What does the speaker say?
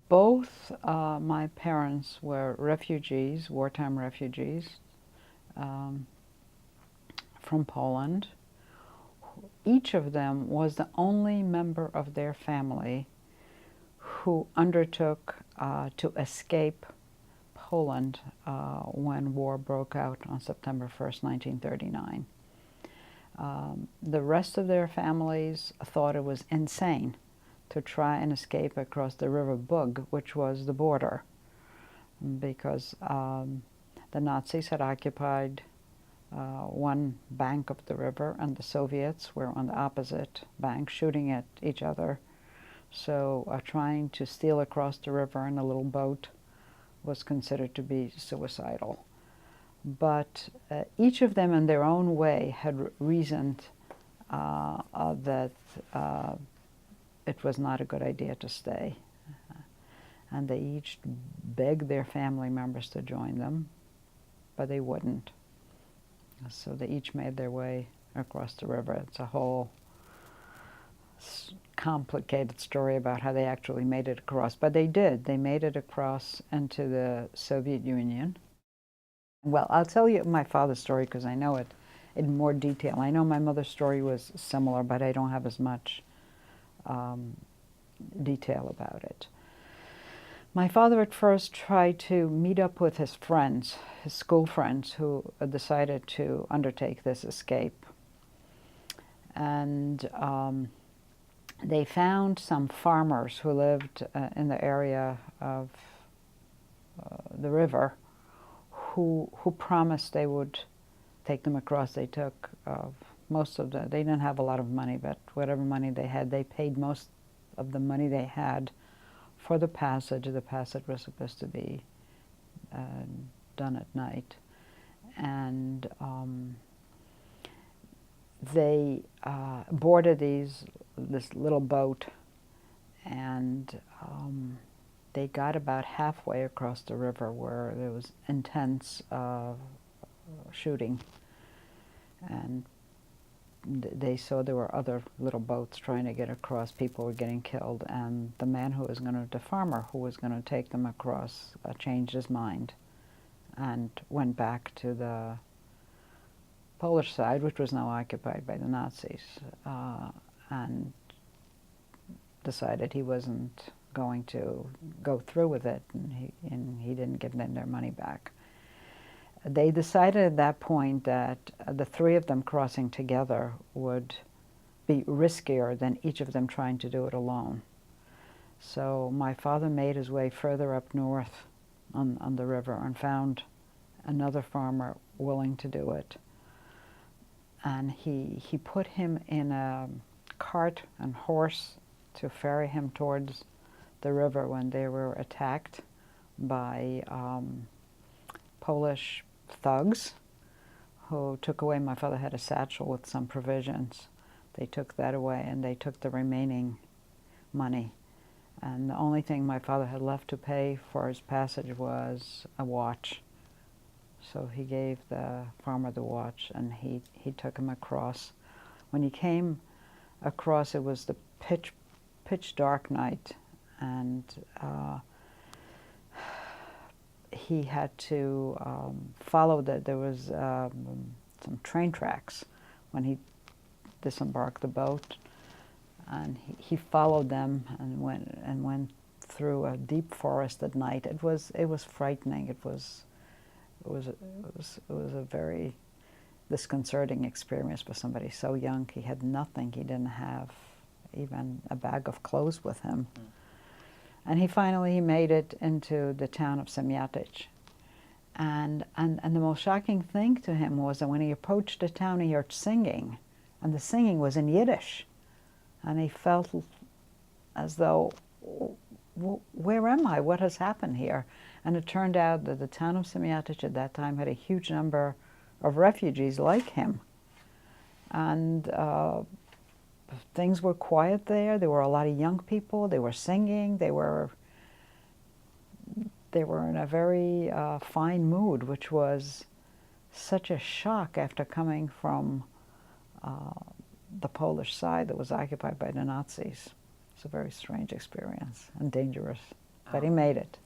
Both my parents were refugees, wartime refugees, um, from Poland. Each of them was the only member of their family who undertook to escape Poland when war broke out on September 1st, 1939. The rest of their families thought it was insane to try and escape across the River Bug, which was the border, because the Nazis had occupied one bank of the river, and the Soviets were on the opposite bank, shooting at each other. So trying to steal across the river in a little boat was considered to be suicidal. But each of them in their own way had reasoned that it was not a good idea to stay. And they each begged their family members to join them, but they wouldn't. So they each made their way across the river. It's a whole complicated story about how they actually made it across, but they did. They made it across into the Soviet Union. Well, I'll tell you my father's story because I know it in more detail. I know my mother's story was similar, but I don't have as much detail about it. My father at first tried to meet up with his friends, his school friends, who decided to undertake this escape. And they found some farmers who lived in the area of the river who promised they would take them across. They took most of they didn't have a lot of money, but whatever money they had, they paid most of the money they had for the passage. The passage was supposed to be done at night. And they boarded this little boat, and they got about halfway across the river where there was intense shooting, and they saw there were other little boats trying to get across. People were getting killed, and the man who was going to, the farmer who was going to take them across, changed his mind and went back to the Polish side, which was now occupied by the Nazis, and decided he wasn't going to go through with it, and he didn't give them their money back. They decided at that point that the three of them crossing together would be riskier than each of them trying to do it alone. So my father made his way further up north on the river and found another farmer willing to do it. And he put him in a cart and horse to ferry him towards the river when they were attacked by Polish thugs who took away, my father had a satchel with some provisions. They took that away, and they took the remaining money. And the only thing my father had left to pay for his passage was a watch. So he gave the farmer the watch, and he took him across. When he came across, it was the pitch dark night, and he had to follow there was some train tracks when he disembarked the boat, and he followed them and went through a deep forest at night. It was frightening. It was a very disconcerting experience for somebody so young. He had nothing. He didn't have even a bag of clothes with him. Mm. And he finally made it into the town of Semyatic. And the most shocking thing to him was that when he approached the town, he heard singing, and the singing was in Yiddish. And he felt as though, where am I? What has happened here? And it turned out that the town of Semyatic at that time had a huge number of refugees like him. And things were quiet there. There were a lot of young people. They were singing. They were in a very fine mood, which was such a shock after coming from the Polish side that was occupied by the Nazis. It's a very strange experience and dangerous. but he made it.